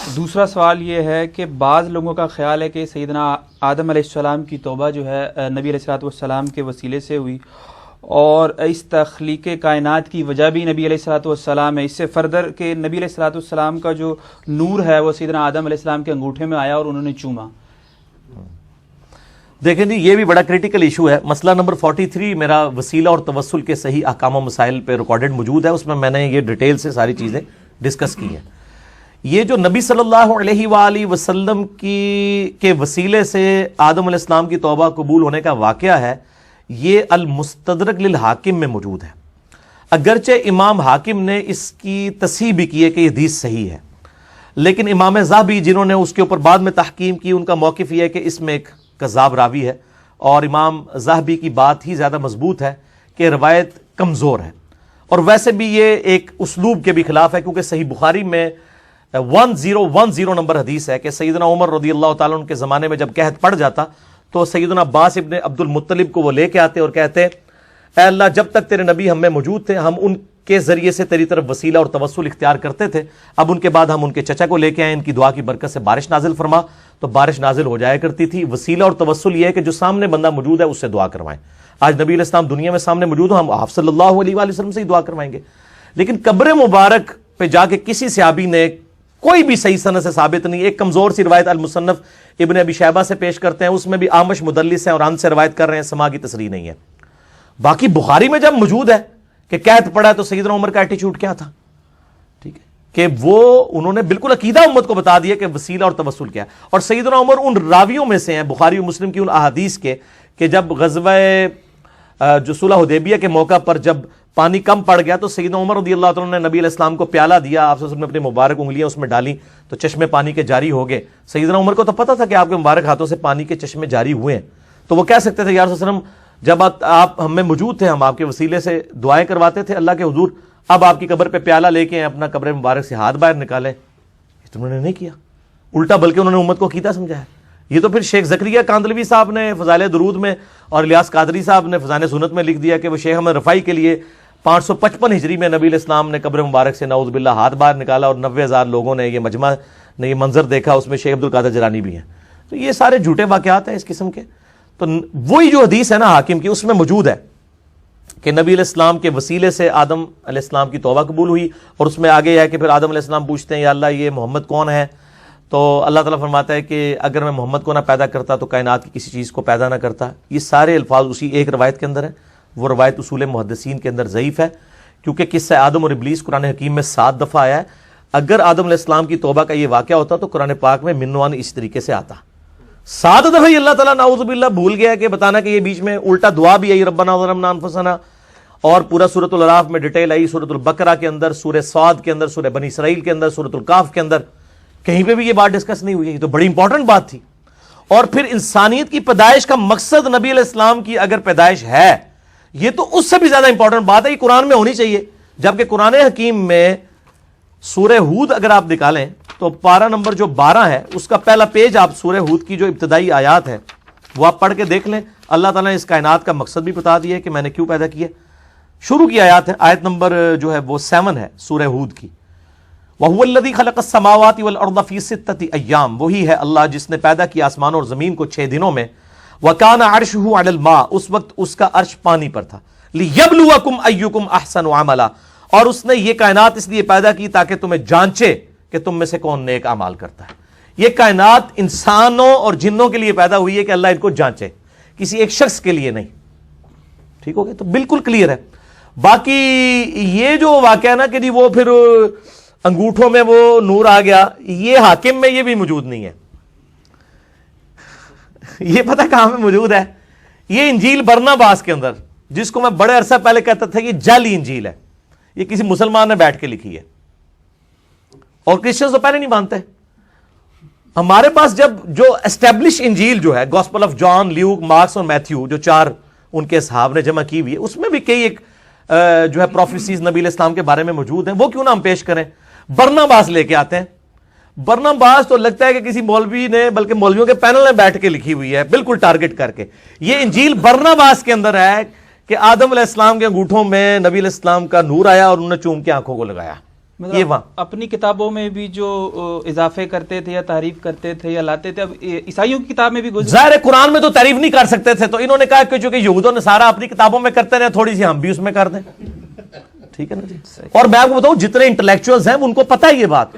دوسرا سوال یہ ہے کہ بعض لوگوں کا خیال ہے کہ سیدنا آدم علیہ السلام کی توبہ جو ہے نبی علیہ الصلوۃ والسلام کے وسیلے سے ہوئی، اور اس تخلیق کائنات کی وجہ بھی نبی علیہ الصلوۃ والسلام ہے۔ اس سے فردر کہ نبی علیہ الصلوۃ والسلام کا جو نور ہے وہ سیدنا آدم علیہ السلام کے انگوٹھے میں آیا اور انہوں نے چوما۔ دیکھیں جی، یہ بھی بڑا کریٹیکل ایشو ہے۔ مسئلہ نمبر 43 میرا وسیلہ اور توسل کے صحیح احکام و مسائل پہ ریکارڈڈ موجود ہے، اس میں نے یہ ڈیٹیل سے ساری چیزیں ڈسکس کی ہیں۔ یہ جو نبی صلی اللہ علیہ وآلہ وسلم کے وسیلے سے آدم علیہ السلام کی توبہ قبول ہونے کا واقعہ ہے، یہ المستدرک للحاکم میں موجود ہے۔ اگرچہ امام حاکم نے اس کی تصحیح بھی کی ہے کہ یہ حدیث صحیح ہے، لیکن امام ذہبی جنہوں نے اس کے اوپر بعد میں تحقیم کی، ان کا موقف یہ ہے کہ اس میں ایک کذاب راوی ہے، اور امام ذہبی کی بات ہی زیادہ مضبوط ہے کہ روایت کمزور ہے، اور ویسے بھی یہ ایک اسلوب کے بھی خلاف ہے، کیونکہ صحیح بخاری میں 1010 نمبر حدیث ہے کہ سیدنا عمر رضی اللہ تعالیٰ عنہ کے زمانے میں جب قحط پڑ جاتا تو سیدنا عباس ابن عبد المطلب کو وہ لے کے آتے اور کہتے اے اللہ، جب تک تیرے نبی ہم میں موجود تھے ہم ان کے ذریعے سے تیری طرف وسیلہ اور توسل اختیار کرتے تھے، اب ان کے بعد ہم ان کے چچا کو لے کے آئے، ان کی دعا کی برکت سے بارش نازل فرما، تو بارش نازل ہو جایا کرتی تھی۔ وسیلہ اور توسل یہ ہے کہ جو سامنے بندہ موجود ہے اس سے دعا کروائیں۔ آج نبی علیہ السلام دنیا میں سامنے موجود ہوں، ہم آپ صلی اللہ علیہ وآلہ وسلم سے ہی دعا کروائیں گے، لیکن قبر مبارک پہ جا کے کسی صحابی نے کوئی بھی صحیح سند سے ثابت نہیں۔ ایک کمزور سی روایت المصنف ابن ابی شیبہ سے پیش کرتے ہیں، اس میں بھی آمش مدلس ہیں اور ان سے روایت کر رہے ہیں، سما کی تصریح نہیں ہے۔ باقی بخاری میں جب موجود ہے کہ قحط پڑا ہے تو سیدنا عمر کا ایٹیچیوڈ کیا تھا، ٹھیک ہے، کہ وہ انہوں نے بالکل عقیدہ امت کو بتا دیا کہ وسیلہ اور توسل کیا ہے۔ اور سیدنا عمر ان راویوں میں سے ہیں بخاری و مسلم کی ان احادیث کے کہ جب غزوہ جو صلح حدیبیہ کے موقع پر جب پانی کم پڑ گیا تو سیدنا عمر رضی اللہ تعالیٰ نے نبی علیہ السلام کو پیالہ دیا، آپ صلی اللہ علیہ وسلم نے اپنی مبارک انگلیاں اس میں ڈالیں تو چشمے پانی کے جاری ہو گئے۔ سیدنا عمر کو تو پتہ تھا کہ آپ کے مبارک ہاتھوں سے پانی کے چشمے جاری ہوئے ہیں، تو وہ کہہ سکتے تھے یا رسول اللہ علیہ وسلم جب آپ ہم میں موجود تھے، ہم آپ کے وسیلے سے دعائیں کرواتے تھے اللہ کے حضور، اب آپ کی قبر پہ پیالہ لے کے اپنا قبر مبارک سے ہاتھ باہر نکالے۔ یہ تو انہوں نے نہیں کیا، الٹا بلکہ انہوں نے امت کو عقیدہ سمجھایا۔ یہ تو پھر شیخ زکریا کاندلوی صاحب نے فضائل درود میں اور الیاس قادری صاحب نے فضائل سنت میں لکھ دیا کہ وہ شیخ احمد رفاعی کے لیے 555 ہجری میں نبی علیہ السلام نے قبر مبارک سے نعوذ باللہ ہاتھ باہر نکالا، اور 90,000 لوگوں نے یہ مجمع نے یہ منظر دیکھا، اس میں شیخ عبد القادر جیلانی بھی ہیں۔ تو یہ سارے جھوٹے واقعات ہیں اس قسم کے۔ تو وہی جو حدیث ہے نا حاکم کی، اس میں موجود ہے کہ نبی علیہ السلام کے وسیلے سے آدم علیہ السلام کی توبہ قبول ہوئی، اور اس میں آگے ہے کہ پھر آدم علیہ السلام پوچھتے ہیں یا اللہ یہ محمد کون ہے، تو اللہ تعالیٰ فرماتا ہے کہ اگر میں محمد کو نہ پیدا کرتا تو کائنات کی کسی چیز کو پیدا نہ کرتا۔ یہ سارے الفاظ اسی ایک روایت کے اندر ہیں، وہ روایت اصول محدثین کے اندر ضعیف ہے، کیونکہ قصہ آدم اور ابلیس قرآن حکیم میں 7 دفعہ آیا ہے۔ اگر آدم علیہ السلام کی توبہ کا یہ واقعہ ہوتا تو قرآن پاک میں منوان اس طریقے سے آتا۔ 7 دفعہ ہی اللہ تعالیٰ نعوذ باللہ بھول گیا کہ بتانا کہ یہ بیچ میں الٹا دعا بھی آئی ربنا ظلمنا انفسنا، اور پورا سورۃ الاعراف میں ڈیٹیل آئی، سورۃ البقرہ کے اندر، سورہ صاد کے اندر، سورہ بنی اسرائیل کے اندر، سورۃ الکہف کے اندر، کہیں پہ بھی یہ بات ڈسکس نہیں ہوئی ہے۔ یہ تو بڑی امپورٹنٹ بات تھی۔ اور پھر انسانیت کی پیدائش کا مقصد نبی علیہ السلام کی اگر پیدائش ہے، یہ تو اس سے بھی زیادہ امپورٹنٹ بات ہے، یہ قرآن میں ہونی چاہیے۔ جبکہ قرآن حکیم میں سورہ ہود اگر آپ نکالیں تو پارہ نمبر جو 12 ہے اس کا پہلا پیج آپ سورہ ہود کی جو ابتدائی آیات ہے وہ آپ پڑھ کے دیکھ لیں، اللہ تعالیٰ نے اس کائنات کا مقصد بھی بتا دیا ہے کہ میں نے کیوں پیدا کیا۔ شروع کی آیات ہے، آیت نمبر جو ہے وہ 7 ہے سورہ ہود کی، وَهُوَ الَّذِي خَلَقَ السَّمَاوَاتِ وَالْأَرْضَ فِي سِتَّةِ أَيَّامٍ، وہی ہے اللہ جس نے پیدا کیا آسمان اور زمین کو 6 دنوں میں، وَكَانَ عَرْشُهُ عَلَى الْمَاءِ، اس وقت اس کا عرش پانی پر تھا، لِيَبْلُوَكُمْ أَيُّكُمْ أَحْسَنُ عَمَلًا، اور اس نے یہ کائنات اس لیے پیدا کی تاکہ تمہیں جانچے کہ تم میں سے کون نیک اعمال کرتا ہے۔ یہ کائنات انسانوں اور جنوں کے لیے پیدا ہوئی ہے کہ اللہ ان کو جانچے، کسی ایک شخص کے لیے نہیں، ٹھیک ہو گیا؟ تو بالکل کلیئر ہے۔ باقی یہ جو واقعہ نا کہ جی وہ پھر انگوٹھوں میں وہ نور آ گیا، یہ حاکم میں یہ بھی موجود نہیں ہے۔ یہ پتہ کہاں میں موجود ہے؟ یہ انجیل برناباس کے اندر، جس کو میں بڑے عرصہ پہلے کہتا تھا کہ جعلی انجیل ہے، یہ کسی مسلمان نے بیٹھ کے لکھی ہے، اور کرسچنز تو پہلے نہیں مانتے۔ ہمارے پاس جب جو اسٹیبلش انجیل جو ہے gospel of John, Luke, Marks اور میتھیو، جو 4 ان کے اصحاب نے جمع کی ہوئی ہے، اس میں بھی کئی ایک جو ہے پروفیسیز نبی علیہ السلام کے بارے میں موجود ہیں، وہ کیوں نہ ہم پیش کریں؟ برناباس لے کے آتے ہیں۔ برناباس تو لگتا ہے کہ کسی مولوی نے، بلکہ مولویوں کے پینل نے بیٹھ کے لکھی ہوئی ہے، بالکل ٹارگٹ کر کے۔ یہ انجیل برناباس کے اندر ہے کہ آدم علیہ السلام کے انگوٹھوں میں نبی علیہ السلام کا نور آیا اور انہوں نے چوم کے آنکھوں کو لگایا۔ یہ وہاں اپنی کتابوں میں بھی جو اضافے کرتے تھے یا تعریف کرتے تھے یا لاتے تھے، اب عیسائیوں کی کتاب میں بھی ظاہر قرآن میں تو تعریف نہیں کر سکتے تھے، تو انہوں نے کہا کہ چونکہ یہود و نصارہ اپنی کتابوں میں کرتے رہے، تھوڑی سی ہم بھی اس میں کر دیں. ٹھیک ہے نا جی. اور میں آپ کو بتاؤں جتنے انٹلیکچوئلز ہیں ان کو پتہ ہے یہ بات.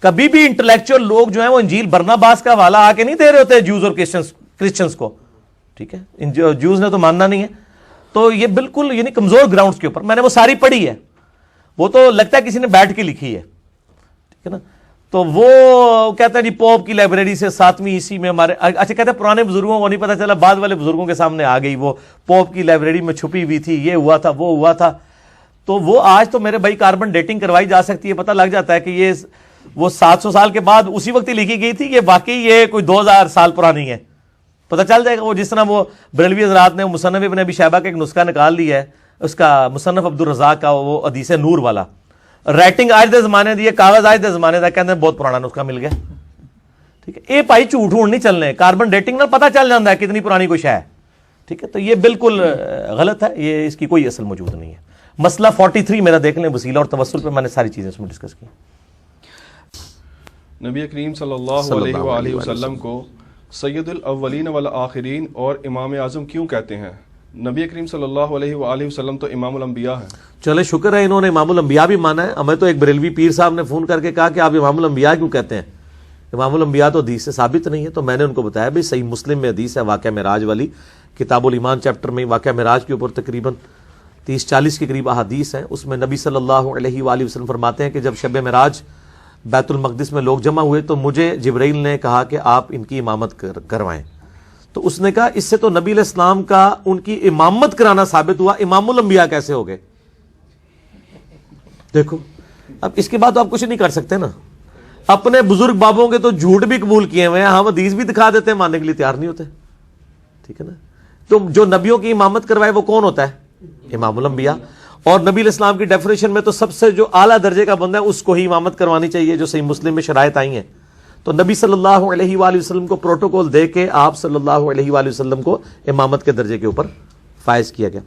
کبھی بھی انٹلیکچوئل لوگ جو ہیں وہ انجیل برناباس کا حوالہ آ کے نہیں دے رہے ہوتے جوز اور کرسچنز کو. ٹھیک ہے، جوز نے تو ماننا نہیں ہے. تو یہ بالکل یعنی کمزور گراؤنڈز کے اوپر میں نے وہ ساری پڑھی ہے، وہ تو لگتا ہے کسی نے بیٹھ کے لکھی ہے. ٹھیک ہے نا. تو وہ کہتے ہیں جی پوپ کی لائبریری سے 7ویں عیسوی میں ہمارے، اچھا کہتے ہیں پرانے بزرگوں کو نہیں پتا چلا، بعد والے بزرگوں کے سامنے آ گئی، وہ پوپ کی لائبریری میں چھپی ہوئی تھی، یہ ہوا تھا وہ ہوا تھا. تو وہ آج تو میرے بھائی کاربن ڈیٹنگ کروائی جا سکتی ہے، پتہ لگ جاتا ہے کہ یہ وہ 700 سال کے بعد اسی وقت ہی لکھی گئی تھی، یہ واقعی یہ کوئی 2000 سال پرانی ہے. پتہ چل جائے گا. وہ جس طرح وہ بریلوی حضرات نے مصنف ابن ابی شیبہ کا ایک نسخہ نکال لیا ہے، اس کا مصنف عبد الرزاق کا، وہ حدیث نور والا، رائٹنگ آج دے زمانے دی، کاغذ آج دے زمانے دا، کہتے ہیں بہت پرانا نسخہ مل گیا. ٹھیک ہے، یہ بھائی جھوٹ ووٹ نہیں چلنے، کاربن ڈیٹنگ نہ پتہ چل جاتا ہے کتنی پرانی کوئی شے ہے. ٹھیک ہے، تو یہ بالکل غلط ہے، یہ اس کی کوئی اصل موجود نہیں ہے. مسئلہ 43 میرا دیکھ لیں، وسیلہ اور توسل پہ میں نے ساری چیزیں اس میں ڈسکس کی. نبی کریم صلی اللہ علیہ وآلہ وسلم کو سید الاولین والآخرین اور امام اعظم کیوں کہتے ہیں؟ نبی کریم صلی اللہ علیہ وآلہ وسلم تو امام الانبیاء ہیں. چلے شکر ہے انہوں نے امام الانبیاء بھی مانا ہے. ہمیں تو ایک بریلوی پیر صاحب نے فون کر کے کہا کہ آپ امام الانبیاء کیوں کہتے ہیں؟ امام الانبیاء تو حدیث سے ثابت نہیں ہے. تو میں نے ان کو بتایا بھی صحیح مسلم میں حدیث ہے واقعہ معراج والی، کتاب الایمان چیپٹر میں واقعہ معراج کے اوپر تقریباً 30-40 کے قریب احادیث ہیں. اس میں نبی صلی اللہ علیہ وآلہ وسلم فرماتے ہیں کہ جب شب معراج بیت المقدس میں لوگ جمع ہوئے تو مجھے جبرائیل نے کہا کہ آپ ان کی امامت کروائیں. تو اس نے کہا اس سے تو نبی علیہ السلام کا ان کی امامت کرانا ثابت ہوا، امام الانبیاء کیسے ہو گئے؟ دیکھو اب اس کے بعد تو آپ کچھ نہیں کر سکتے نا. اپنے بزرگ بابوں کے تو جھوٹ بھی قبول کیے ہوئے ہیں، ہم حدیث بھی دکھا دیتے ہیں، ماننے کے لیے تیار نہیں ہوتے. ٹھیک ہے نا. تو جو نبیوں کی امامت کروائے وہ کون ہوتا ہے؟ امام الانبیاء. اور نبی علیہ السلام کی ڈیفینیشن میں تو سب سے جو اعلیٰ درجے کا بندہ ہے اس کو ہی امامت کروانی چاہیے، جو صحیح مسلم میں شرائط آئی ہیں. تو نبی صلی اللہ علیہ وآلہ وسلم کو پروٹوکول دے کے آپ صلی اللہ علیہ وآلہ وسلم کو امامت کے درجے کے اوپر فائز کیا گیا.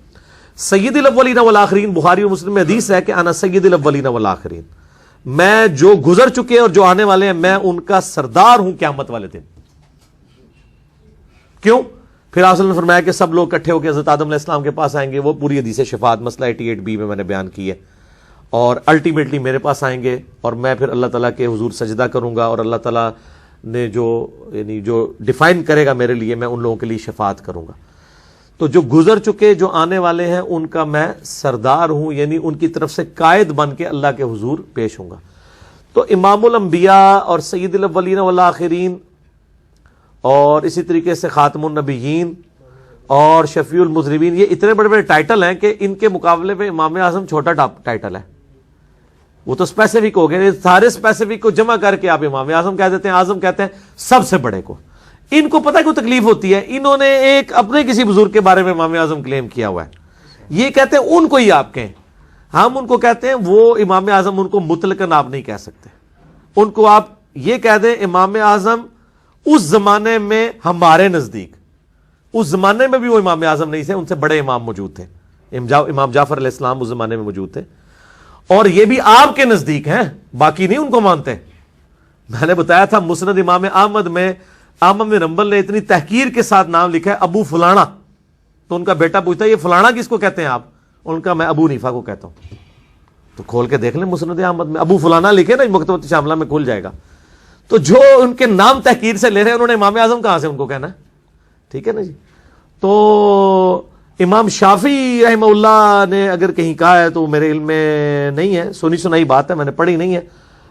سید الاولین والآخرین، بخاری و مسلم میں حدیث ہے کہ انا سید الاولین والآخرین، میں جو گزر چکے اور جو آنے والے ہیں میں ان کا سردار ہوں قیامت والے دن. کیوں؟ پھر آپ نے فرمایا کہ سب لوگ اکٹھے ہو کے حضرت آدم علیہ السلام کے پاس آئیں گے. وہ پوری حدیث شفاعت مسئلہ 88B میں نے بیان کی ہے. اور الٹیمیٹلی میرے پاس آئیں گے اور میں پھر اللہ تعالیٰ کے حضور سجدہ کروں گا، اور اللہ تعالیٰ نے جو یعنی جو ڈیفائن کرے گا میرے لیے، میں ان لوگوں کے لیے شفاعت کروں گا. تو جو گزر چکے جو آنے والے ہیں ان کا میں سردار ہوں، یعنی ان کی طرف سے قائد بن کے اللہ کے حضور پیش ہوں گا. تو امام الانبیاء اور سید الاولین والآخرین اور اسی طریقے سے خاتم النبیین اور شفیع المذنبین، یہ اتنے بڑے بڑے ٹائٹل ہیں کہ ان کے مقابلے میں امام اعظم چھوٹا ٹائٹل ہے. وہ تو اسپیسیفک ہو گئے، سارے اسپیسیفک کو جمع کر کے آپ امام اعظم کہہ دیتے ہیں. اعظم کہتے ہیں سب سے بڑے کو. ان کو پتہ کیوں تکلیف ہوتی ہے؟ انہوں نے ایک اپنے کسی بزرگ کے بارے میں امام اعظم کلیم کیا ہوا ہے، یہ کہتے ہیں ان کو ہی آپ کہیں. ہم ان کو کہتے ہیں وہ امام اعظم، ان کو مطلقاً آپ نہیں کہہ سکتے. ان کو آپ یہ کہہ دیں امام اعظم اس زمانے میں ہمارے نزدیک، اس زمانے میں بھی وہ امام اعظم نہیں تھے، ان سے بڑے امام موجود تھے. امام جعفر علیہ السلام اس زمانے میں موجود تھے، اور یہ بھی آپ کے نزدیک ہیں، باقی نہیں ان کو مانتے. میں نے بتایا تھا مسند امام احمد میں احمد بن حنبل نے اتنی تحقیر کے ساتھ نام لکھا ہے ابو فلانا. تو ان کا بیٹا پوچھتا ہے یہ فلانا کس کو کہتے ہیں آپ؟ ان کا میں ابو حنیفہ کو کہتا ہوں. تو کھول کے دیکھ لیں مسند احمد میں ابو فلانا لکھے نا، مکتبۃ شاملہ میں کھل جائے گا. تو جو ان کے نام تحقیر سے لے رہے ہیں انہوں نے امام اعظم کہاں سے ان کو کہنا ہے؟ ٹھیک ہے نا جی. تو امام شافعی رحمہ اللہ نے اگر کہیں کہا ہے تو میرے علم میں نہیں ہے، سنی سنائی بات ہے، میں نے پڑھی نہیں ہے.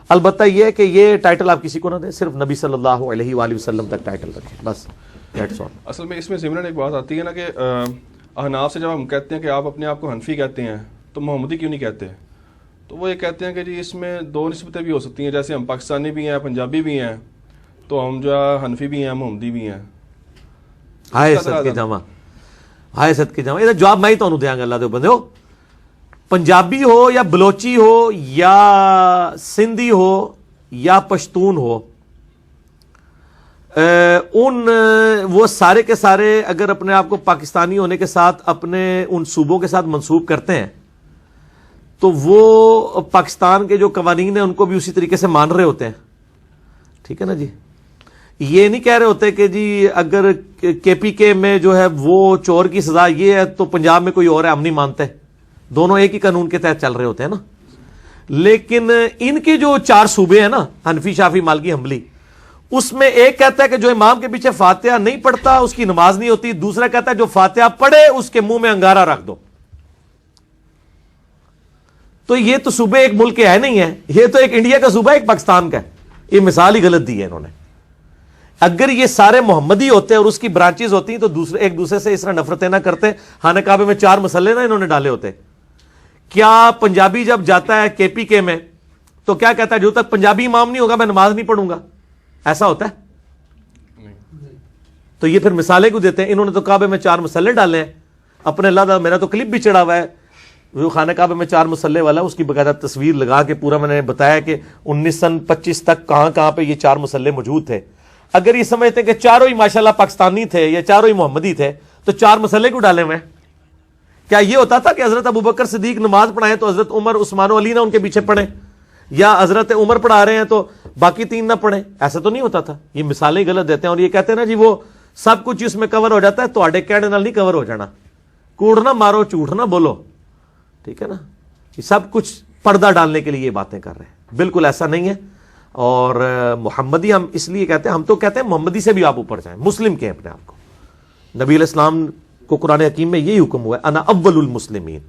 البتہ یہ ہے کہ یہ ٹائٹل آپ کسی کو نہ دیں، صرف نبی صلی اللہ علیہ وآلہ وسلم تک ٹائٹل رکھیں بس. اصل میں اس میں ضمن ایک بات آتی ہے نا کہ احناف سے جب ہم کہتے ہیں کہ آپ اپنے آپ کو حنفی کہتے ہیں تو محمدی کیوں نہیں کہتے؟ تو وہ یہ کہتے ہیں کہ جی اس میں دو نسبتیں بھی ہو سکتی ہیں، جیسے ہم پاکستانی بھی ہیں، پنجابی بھی ہیں، تو ہم جو ہے حنفی بھی ہیں، محمدی بھی ہیں. ہائے صد کے جمع، ہائے صد کے جمع. یہ جواب میں ہی تو دیا گا اللہ دے بندے ہو. پنجابی ہو یا بلوچی ہو یا سندھی ہو یا پشتون ہو، وہ سارے کے سارے اگر اپنے آپ کو پاکستانی ہونے کے ساتھ اپنے ان صوبوں کے ساتھ منسوب کرتے ہیں تو وہ پاکستان کے جو قوانین ہیں ان کو بھی اسی طریقے سے مان رہے ہوتے ہیں. ٹھیک ہے نا جی. یہ نہیں کہہ رہے ہوتے کہ جی اگر کے پی کے میں جو ہے وہ چور کی سزا یہ ہے تو پنجاب میں کوئی اور ہے ہم نہیں مانتے. دونوں ایک ہی قانون کے تحت چل رہے ہوتے ہیں نا. لیکن ان کے جو 4 صوبے ہیں نا، حنفی، شافعی، مالکی، حنبلی، اس میں ایک کہتا ہے کہ جو امام کے پیچھے فاتحہ نہیں پڑھتا اس کی نماز نہیں ہوتی. دوسرا کہتا ہے جو فاتحہ پڑھے اس کے منہ میں انگارہ رکھ دو. تو یہ تو صوبے ایک ملک کے ہے نہیں ہے، یہ تو ایک انڈیا کا صوبہ ہے، ایک پاکستان کا ہے. یہ مثال ہی غلط دی ہے انہوں نے. اگر یہ سارے محمدی ہوتے اور اس کی برانچز ہوتی تو ایک دوسرے سے اس طرح نفرتیں نہ کرتے. خانہ کعبے میں 4 مسلے نہ انہوں نے ڈالے ہوتے. کیا پنجابی جب جاتا ہے کے پی کے میں تو کیا کہتا ہے جو تک پنجابی امام نہیں ہوگا میں نماز نہیں پڑھوں گا؟ ایسا ہوتا ہے؟ تو یہ پھر مثالیں کو دیتے ہیں. انہوں نے تو کعبے میں 4 مسلے ڈالے ہیں اپنے. اللہ میرا تو کلپ بھی چڑھا ہوا ہے جو خانہ کعبے میں 4 مسلے والا، اس کی باقاعدہ تصویر لگا کے پورا میں نے بتایا کہ 1925 تک کہاں کہاں پہ یہ 4 مسلے موجود تھے. اگر یہ سمجھتے ہیں کہ چاروں ہی ماشاءاللہ پاکستانی تھے یا چاروں ہی محمدی تھے تو 4 مسلے کیوں ڈالے ہوئے؟ کیا یہ ہوتا تھا کہ حضرت ابوبکر صدیق نماز پڑھائیں تو حضرت عمر، عثمان و علی نہ ان کے پیچھے پڑھیں، یا حضرت عمر پڑھا رہے ہیں تو باقی 3 نہ پڑھیں؟ ایسا تو نہیں ہوتا تھا. یہ مثالیں غلط دیتے ہیں اور یہ کہتے ہیں نا جی وہ سب کچھ اس میں کور ہو جاتا ہے. تو کہنے نال نہیں کور ہو جانا. کوڑ نہ مارو، جھوٹ نہ بولو. ٹھیک ہے نا. یہ سب کچھ پردہ ڈالنے کے لیے یہ باتیں کر رہے ہیں. بالکل ایسا نہیں ہے. اور محمدی ہم اس لیے کہتے ہیں، ہم تو کہتے ہیں محمدی سے بھی آپ اوپر جائیں، مسلم کہیں اپنے آپ کو. نبی علیہ السلام کو قرآن حکیم میں یہی حکم ہوا ہے انا اول المسلمین.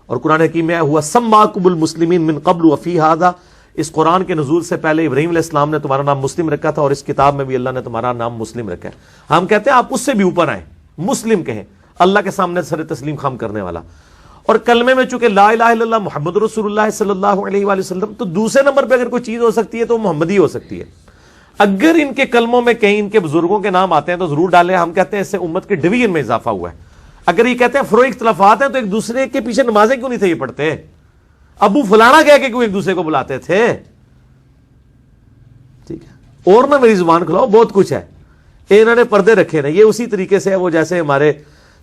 اور قرآن حکیم میں ہوا سماکم المسلمین من قبل وفی ھذا. اس قرآن کے نزول سے پہلے ابراہیم علیہ السلام نے تمہارا نام مسلم رکھا تھا اور اس کتاب میں بھی اللہ نے تمہارا نام مسلم رکھا ہے. ہم کہتے ہیں آپ اس سے بھی اوپر آئیں، مسلم کہیں، اللہ کے سامنے سر تسلیم خم کرنے والا. اور کلمے میں چونکہ لا الہ الا اللہ محمد رسول اللہ صلی اللہ علیہ وآلہ وسلم، تو دوسرے نمبر پہ اگر کوئی چیز ہو سکتی ہے تو محمدی ہو سکتی ہے. اگر ان کے کلموں میں کہیں ان کے بزرگوں کے نام آتے ہیں تو ضرور ڈالیں. ہم کہتے ہیں اس سے امت کے ڈویژن میں اضافہ ہوا ہے. اگر یہ کہتے ہیں فروع اختلافات ہیں تو ایک دوسرے کے پیچھے نمازیں کیوں نہیں تھے یہ پڑھتے؟ ابو فلانا کہہ کے کیوں ایک دوسرے کو بلاتے تھے؟ ٹھیک ہے. اور نہ میری زبان کھلاؤ، بہت کچھ ہے. انہوں نے پردے رکھے نا. یہ اسی طریقے سے ہے وہ جیسے ہمارے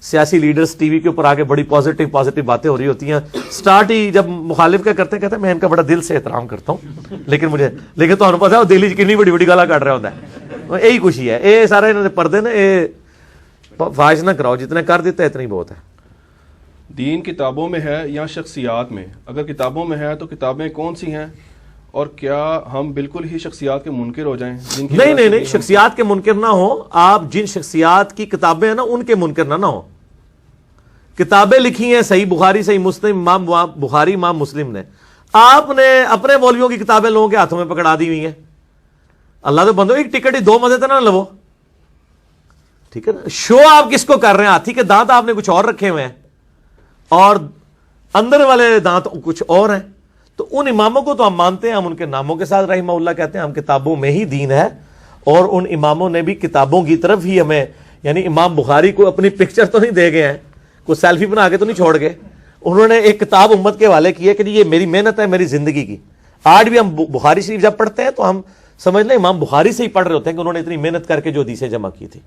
سیاسی لیڈرز ٹی وی کے اوپر آگے بڑی پازیٹیو باتیں ہو رہی ہوتی ہیں. سٹارٹ ہی جب مخالف کا کرتے ہیں کہتے ہیں میں ان کا بڑا دل سے احترام کرتا ہوں لیکن تو انہوں پتا ہے دلی کنی بڑی بڑی گالا کٹ رہا ہوتا ہے. یہی خوشی ہے. یہ سارے انہوں نے پردے نا یہ فاش نہ کراؤ، جتنے کر دیتے اتنا ہی بہت ہے. دین کتابوں میں ہے یا شخصیات میں؟ اگر کتابوں میں ہے تو کتابیں کون سی ہیں؟ اور کیا ہم بالکل ہی شخصیات کے منکر ہو جائیں؟ نہیں، شخصیات کے منکر نہ ہو. آپ جن شخصیات کی کتابیں ہیں نا ان کے منکر نہ ہو. کتابیں لکھی ہیں صحیح بخاری، صحیح مسلم، امام بخاری، امام مسلم نے. آپ نے اپنے مولویوں کی کتابیں لوگوں کے ہاتھوں میں پکڑا دی ہوئی ہیں. اللہ تو بندو ایک ٹکٹ ہی 2 مزے نہ لو. ٹھیک ہے نا. شو آپ کس کو کر رہے ہیں؟ ہاتھی کے دانت آپ نے کچھ اور رکھے ہوئے ہیں اور اندر والے دانت کچھ اور ہیں. تو ان اماموں کو تو ہم مانتے ہیں، ہم ان کے ناموں کے ساتھ رحمہ اللہ کہتے ہیں. ہم کتابوں میں ہی دین ہے اور ان اماموں نے بھی کتابوں کی طرف ہی ہمیں، یعنی امام بخاری کو اپنی پکچر تو نہیں دے گئے ہیں، کوئی سیلفی بنا کے تو نہیں چھوڑ گئے. انہوں نے ایک کتاب امت کے حوالے کی ہے کہ یہ میری محنت ہے، میری زندگی کی. آج بھی ہم بخاری شریف جب پڑھتے ہیں تو ہم سمجھ لیں امام بخاری سے ہی پڑھ رہے ہوتے ہیں کہ انہوں نے اتنی محنت کر کے جو حدیثیں جمع کی تھی.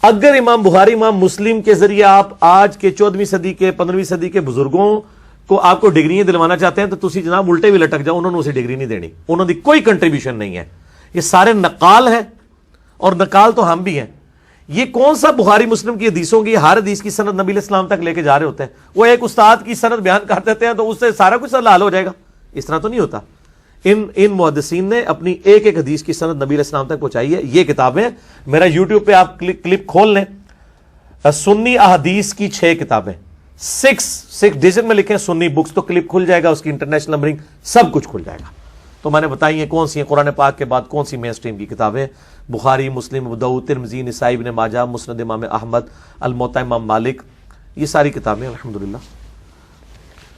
اگر امام بخاری، امام مسلم کے ذریعے آپ آج کے 14ویں صدی کے 15ویں صدی کے بزرگوں کو آپ کو ڈگریاں دلوانا چاہتے ہیں تو تسی جناب الٹے بھی لٹک جاؤ. انہوں نے اسے ڈگری نہیں دینی، انہوں نے کوئی کنٹریبیوشن نہیں ہے. یہ سارے نقال ہیں اور نقال تو ہم بھی ہیں. یہ کون سا بخاری مسلم کی حدیثوں کی ہر حدیث کی سند نبی علیہ السلام تک لے کے جا رہے ہوتے ہیں. وہ ایک استاد کی سند بیان کر دیتے ہیں تو اس سے سارا کچھ حل ہو جائے گا. اس طرح تو نہیں ہوتا. ان محدثین نے اپنی ایک ایک حدیث کی سند نبی علیہ السلام تک پہنچائی ہے. یہ کتابیں میرا یوٹیوب پہ آپ کلپ کھول لیں، سنی احادیث کی 6 کتابیں، 6 ڈیزن میں لکھیں سنی بکس، تو کلپ کھل جائے گا، اس کی انٹرنیشنل نمبرنگ سب کچھ کھل جائے گا. تو میں نے بتائی ہیں کون سی ہیں. قرآن پاک کے بعد کون سی مین سٹریم کی کتابیں؟ بخاری، مسلم، ابو داؤد، ترمذی، نسائی، ابن ماجہ، مسند امام احمد، الموطا امام مالک. یہ ساری کتابیں الحمدللہ